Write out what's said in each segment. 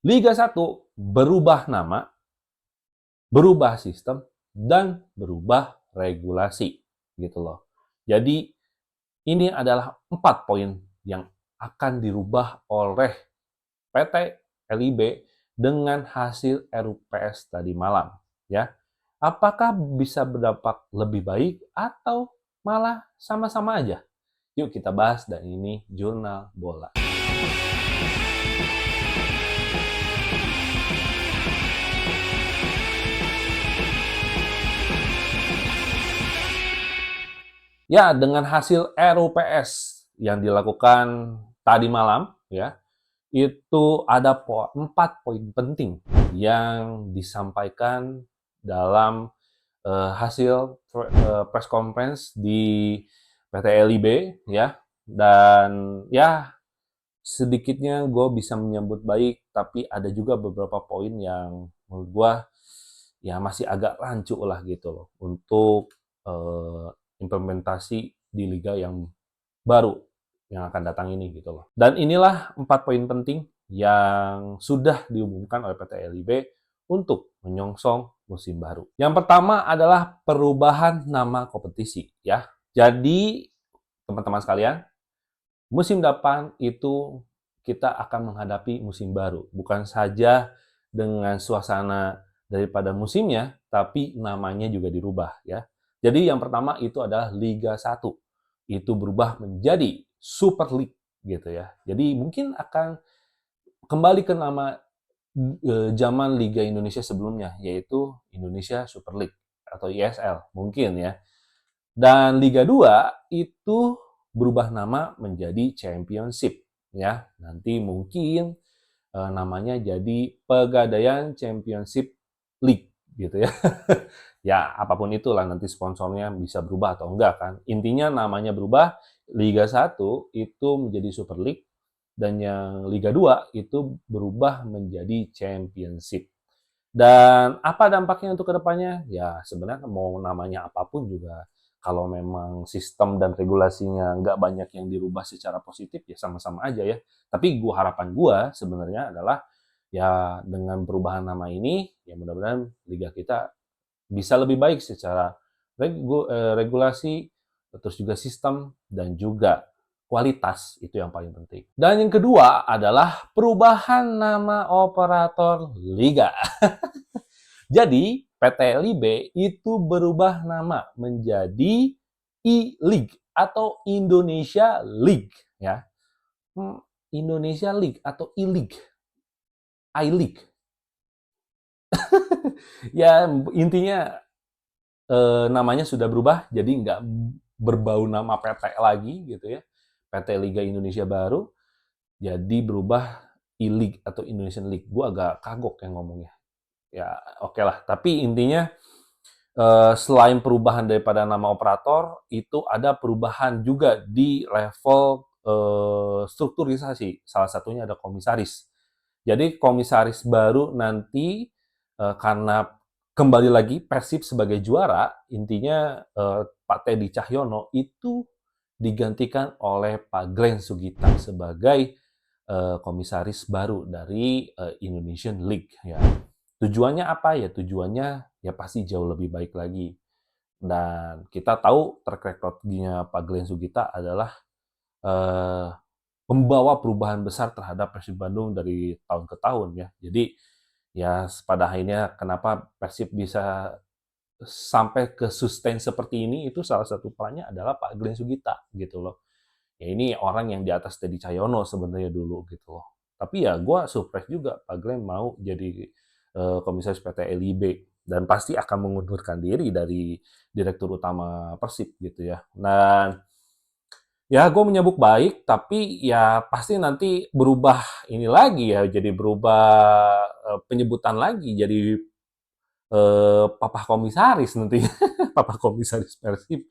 Liga 1 berubah nama, berubah sistem, dan berubah regulasi gitu loh. Jadi ini adalah 4 poin yang akan dirubah oleh PT LIB dengan hasil RUPS tadi malam ya. Apakah bisa berdampak lebih baik atau malah sama-sama aja? Yuk kita bahas, dan ini Jurnal Bola. Ya, dengan hasil RUPS yang dilakukan tadi malam ya, itu ada 4 poin penting yang disampaikan dalam hasil press conference di PT LIB ya. Dan ya, sedikitnya gue bisa menyambut baik, tapi ada juga beberapa poin yang menurut gue ya masih agak rancu lah gitu loh untuk eh, implementasi di liga yang baru yang akan datang ini gitu loh. Dan inilah 4 poin penting yang sudah diumumkan oleh PT LIB untuk menyongsong musim baru. Yang pertama adalah perubahan nama kompetisi ya. Jadi teman-teman sekalian, musim depan itu kita akan menghadapi musim baru. Bukan saja dengan suasana daripada musimnya, tapi namanya juga dirubah ya. Jadi yang pertama itu adalah Liga 1. Itu berubah menjadi Super League gitu ya. Jadi mungkin akan kembali ke nama zaman Liga Indonesia sebelumnya, yaitu Indonesia Super League atau ISL mungkin ya. Dan Liga 2 itu berubah nama menjadi Championship ya. Nanti mungkin namanya jadi Pegadaian Championship League gitu ya. Ya, apapun itulah, nanti sponsornya bisa berubah atau enggak kan. Intinya namanya berubah, Liga 1 itu menjadi Super League, dan yang Liga 2 itu berubah menjadi Championship. Dan apa dampaknya untuk kedepannya? Ya sebenarnya mau namanya apapun juga, kalau memang sistem dan regulasinya nggak banyak yang dirubah secara positif, ya sama-sama aja ya. Tapi harapan gue sebenarnya adalah ya dengan perubahan nama ini, ya mudah-mudahan liga kita bisa lebih baik secara regulasi, terus juga sistem, dan juga kualitas, itu yang paling penting. Dan yang kedua adalah perubahan nama operator liga. Jadi PT LIB itu berubah nama menjadi E-League atau Indonesia League ya. Indonesia League atau E-League, I-League. Ya intinya namanya sudah berubah, jadi nggak berbau nama PT lagi gitu ya. PT Liga Indonesia Baru jadi berubah E-League atau Indonesian League. Gue agak kagok yang ngomongnya. Ya oke lah, tapi intinya selain perubahan daripada nama operator, itu ada perubahan juga di level strukturisasi. Salah satunya ada komisaris. Jadi komisaris baru nanti, karena kembali lagi Persib sebagai juara, intinya Pak Teddy Cahyono itu digantikan oleh Pak Glenn Sugita sebagai komisaris baru dari Indonesian League ya. Tujuannya apa ya? Tujuannya ya pasti jauh lebih baik lagi. Dan kita tahu track record-nya Pak Glenn Sugita adalah eh, membawa perubahan besar terhadap Persib Bandung dari tahun ke tahun ya. Jadi ya pada akhirnya kenapa Persib bisa sampai ke sustain seperti ini, itu salah satu perannya adalah Pak Glenn Sugita gitu loh. Ya ini orang yang di atas Teddy Cahyono sebenarnya dulu gitu loh. Tapi ya gue surprise juga Pak Glenn mau jadi komisaris PT LIB, dan pasti akan mengundurkan diri dari direktur utama Persib gitu ya. Dan ya gue menyambut baik, tapi ya pasti nanti berubah ini lagi ya, jadi berubah penyebutan lagi, jadi papa komisaris nanti. Papa komisaris Persib.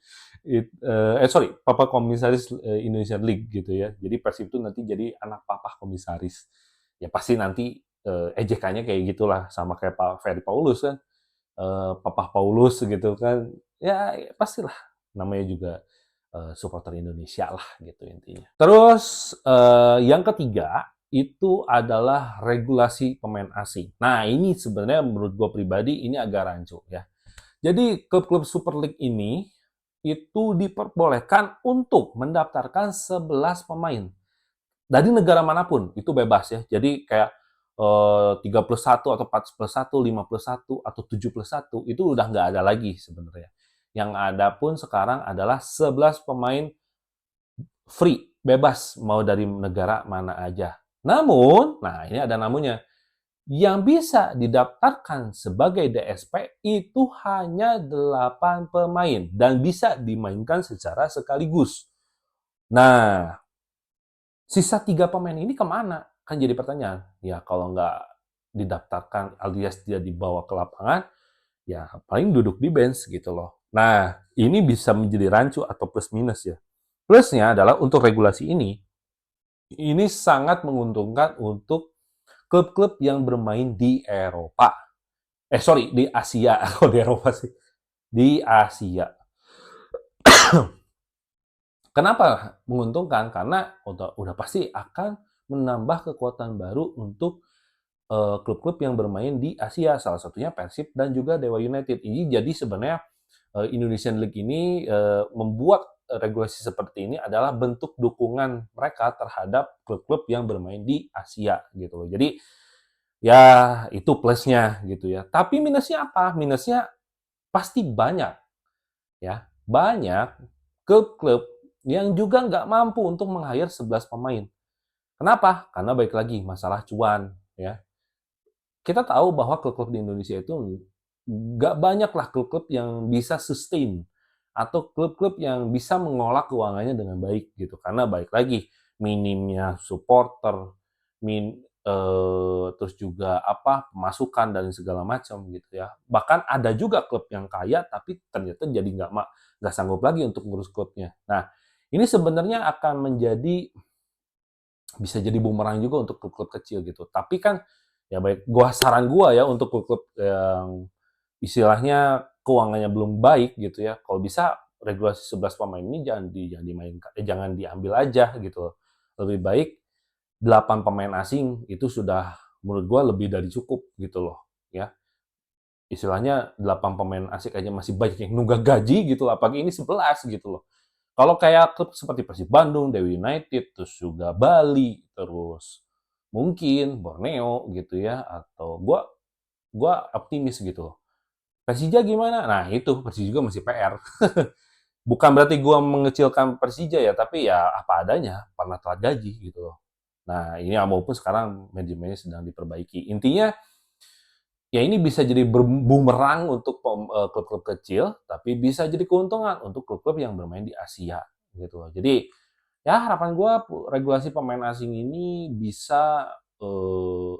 Sorry, papa komisaris Indonesian League gitu ya. Jadi Persib itu nanti jadi anak papa komisaris. Ya pasti nanti ejekannya kayak gitulah, sama kayak Pak Ferry Paulus kan. Papa Paulus gitu kan. Ya pastilah namanya juga supporter Indonesia lah gitu intinya. Terus yang ketiga itu adalah regulasi pemain asing. Nah, ini sebenarnya menurut gue pribadi ini agak rancu ya. Jadi klub-klub Super League ini itu diperbolehkan untuk mendaftarkan 11 pemain dari negara manapun, itu bebas ya. Jadi kayak 31 atau 41, 51 atau 71 itu udah nggak ada lagi sebenarnya. Yang ada pun sekarang adalah 11 pemain free, bebas mau dari negara mana aja. Namun, nah ini ada namunnya, yang bisa didaftarkan sebagai DSP itu hanya 8 pemain dan bisa dimainkan secara sekaligus. Nah, sisa 3 pemain ini kemana? Kan jadi pertanyaan. Ya kalau nggak didaftarkan alias dia dibawa ke lapangan, ya paling duduk di bench gitu loh. Nah, ini bisa menjadi rancu atau plus minus ya. Plusnya adalah untuk regulasi ini sangat menguntungkan untuk klub-klub yang bermain di Eropa. Sorry, di Asia. Kok di Eropa sih? Di Asia. Kenapa menguntungkan? Karena udah pasti akan menambah kekuatan baru untuk klub-klub yang bermain di Asia, salah satunya Persib dan juga Dewa United. Ini jadi sebenarnya Indonesian League ini membuat regulasi seperti ini adalah bentuk dukungan mereka terhadap klub-klub yang bermain di Asia gitu loh. Jadi ya itu plusnya gitu ya. Tapi minusnya apa? Minusnya pasti banyak ya. Banyak klub-klub yang juga nggak mampu untuk meng-hire 11 pemain. Kenapa? Karena baik lagi masalah cuan ya. Kita tahu bahwa klub-klub di Indonesia itu nggak banyak lah klub-klub yang bisa sustain atau klub-klub yang bisa mengolah keuangannya dengan baik gitu. Karena baik lagi minimnya supporter, terus juga apa pemasukan dan segala macam gitu ya. Bahkan ada juga klub yang kaya tapi ternyata jadi nggak sanggup lagi untuk ngurus klubnya. Nah, ini sebenarnya akan bisa jadi bumerang juga untuk klub-klub kecil gitu. Tapi kan ya baik saran gua ya untuk klub-klub yang istilahnya keuangannya belum baik gitu ya. Kalau bisa regulasi 11 pemain ini jangan dimainkan, jangan diambil aja gitu. Lebih baik 8 pemain asing itu sudah menurut gua lebih dari cukup gitu loh ya. Istilahnya 8 pemain asing aja masih banyak yang nunggak gaji gitu, apalagi ini 11 gitu loh. Kalau kayak klub seperti Persib Bandung, Dewa United, terus juga Bali, terus mungkin Borneo gitu ya, atau gua optimis gitu. Persija gimana? Nah itu Persija juga masih PR. Bukan berarti gua mengecilkan Persija ya, tapi ya apa adanya, pernah telat gaji gitu loh. Nah ini maupun sekarang manajemennya sedang diperbaiki. Intinya ya ini bisa jadi bumerang untuk klub-klub kecil, tapi bisa jadi keuntungan untuk klub-klub yang bermain di Asia gitu loh. Jadi ya harapan gue regulasi pemain asing ini bisa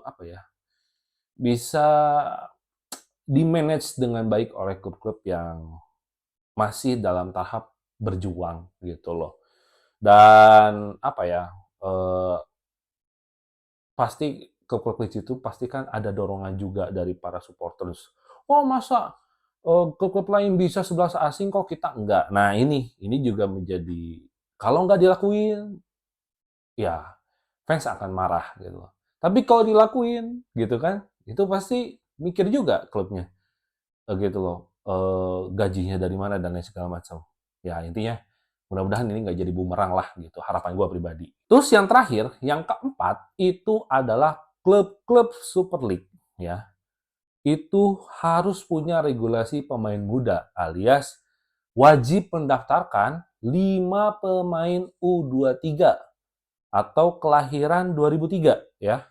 apa ya? Bisa di-manage dengan baik oleh klub-klub yang masih dalam tahap berjuang gitu loh. Dan apa ya? eh, Pasti klub-klub kecil itu pasti kan ada dorongan juga dari para supporters. Oh masa klub-klub lain bisa 11 asing kok kita enggak? Nah ini juga menjadi kalau nggak dilakuin ya fans akan marah gitu loh. Tapi kalau dilakuin gitu kan, itu pasti mikir juga klubnya gitu loh. Gajinya dari mana dan lain segala macam. Ya intinya mudah-mudahan ini nggak jadi bumerang lah gitu, harapan gue pribadi. Terus yang terakhir, yang keempat, itu adalah klub-klub Super League. Ya, itu harus punya regulasi pemain muda alias wajib mendaftarkan 5 pemain U23 atau kelahiran 2003 ya.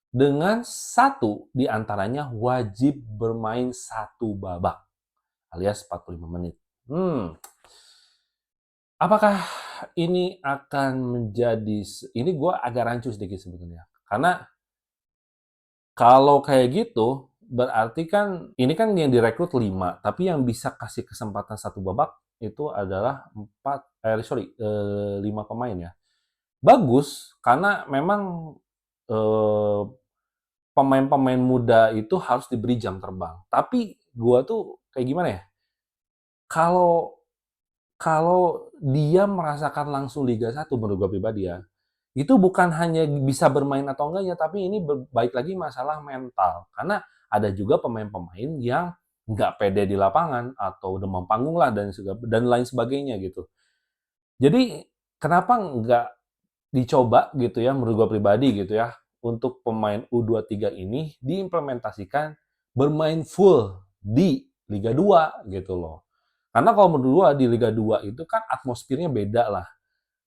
Dengan satu diantaranya wajib bermain satu babak alias 45 menit. Apakah ini akan menjadi ini gue agak rancu sedikit sebetulnya. Karena kalau kayak gitu berarti kan ini kan yang direkrut 5, tapi yang bisa kasih kesempatan satu babak itu adalah 5 pemain ya. Bagus karena memang eh, pemain-pemain muda itu harus diberi jam terbang. Tapi gue tuh kayak gimana ya? Kalau kalau dia merasakan langsung Liga 1 menurut gue pribadi ya, itu bukan hanya bisa bermain atau enggaknya, tapi ini baik lagi masalah mental. Karena ada juga pemain-pemain yang nggak pede di lapangan atau demam panggung lah dan lain sebagainya gitu. Jadi kenapa nggak dicoba gitu ya, menurut gue pribadi gitu ya, untuk pemain U23 ini diimplementasikan bermain full di Liga 2 gitu loh. Karena kalau menurut gue di Liga 2 itu kan atmosfernya beda lah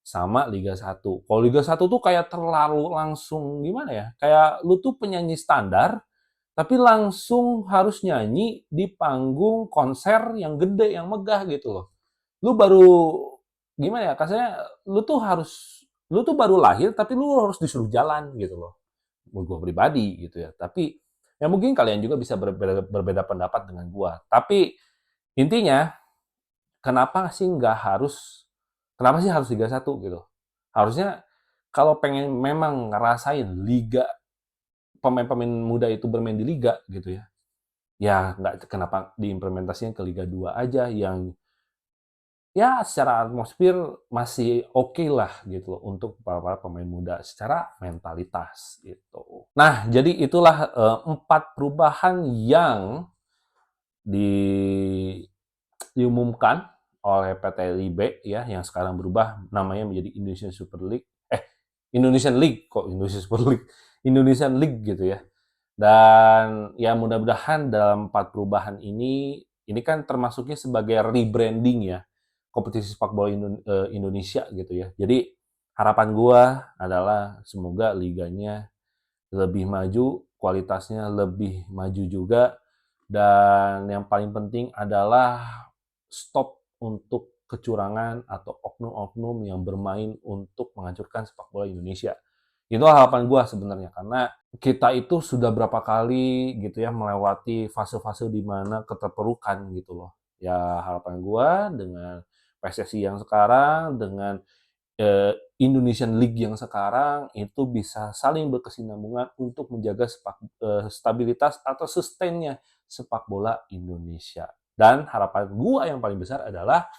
sama Liga 1. Kalau Liga 1 tuh kayak terlalu langsung gimana ya? Kayak lu tuh penyanyi standar tapi langsung harus nyanyi di panggung konser yang gede, yang megah gitu loh. Lu baru gimana ya? Kasarnya lu tuh baru lahir tapi lu harus disuruh jalan gitu loh. Menurut gua pribadi gitu ya. Tapi ya mungkin kalian juga bisa berbeda pendapat dengan gua. Tapi intinya kenapa sih harus Liga 1 gitu? Harusnya kalau pengen memang ngerasain liga pemain-pemain muda itu bermain di liga gitu ya. Ya nggak kenapa diimplementasinya ke Liga 2 aja yang ya secara atmosfer masih oke lah gitu loh untuk para pemain muda secara mentalitas gitu. Nah, jadi itulah 4 perubahan yang di diumumkan oleh PT LIB ya yang sekarang berubah namanya menjadi Indonesian Super League. Indonesian League kok Indonesian Super League. Indonesian League gitu ya. Dan ya mudah-mudahan dalam 4 perubahan ini kan termasuknya sebagai rebranding ya kompetisi sepak bola Indonesia gitu ya. Jadi harapan gua adalah semoga liganya lebih maju, kualitasnya lebih maju juga, dan yang paling penting adalah stop untuk kecurangan atau oknum-oknum yang bermain untuk menghancurkan sepak bola Indonesia. Itu harapan gua sebenarnya karena kita itu sudah berapa kali gitu ya melewati fase-fase di mana keterpurukan gitu loh. Ya harapan gua dengan PSSI yang sekarang dengan Indonesian League yang sekarang itu bisa saling berkesinambungan untuk menjaga stabilitas atau sustainnya sepak bola Indonesia. Dan harapan gua yang paling besar adalah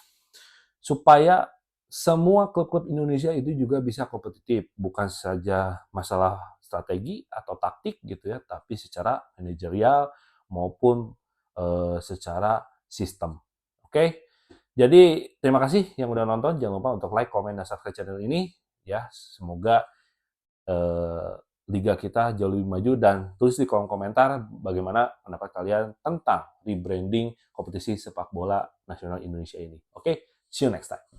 supaya semua klub-klub Indonesia itu juga bisa kompetitif, bukan saja masalah strategi atau taktik gitu ya, tapi secara manajerial maupun secara sistem. Oke, jadi terima kasih yang udah nonton. Jangan lupa untuk like, komen, dan subscribe channel ini. Ya, semoga eh, liga kita jauh lebih maju dan tulis di kolom komentar bagaimana pendapat kalian tentang rebranding kompetisi sepak bola nasional Indonesia ini. Oke, see you next time.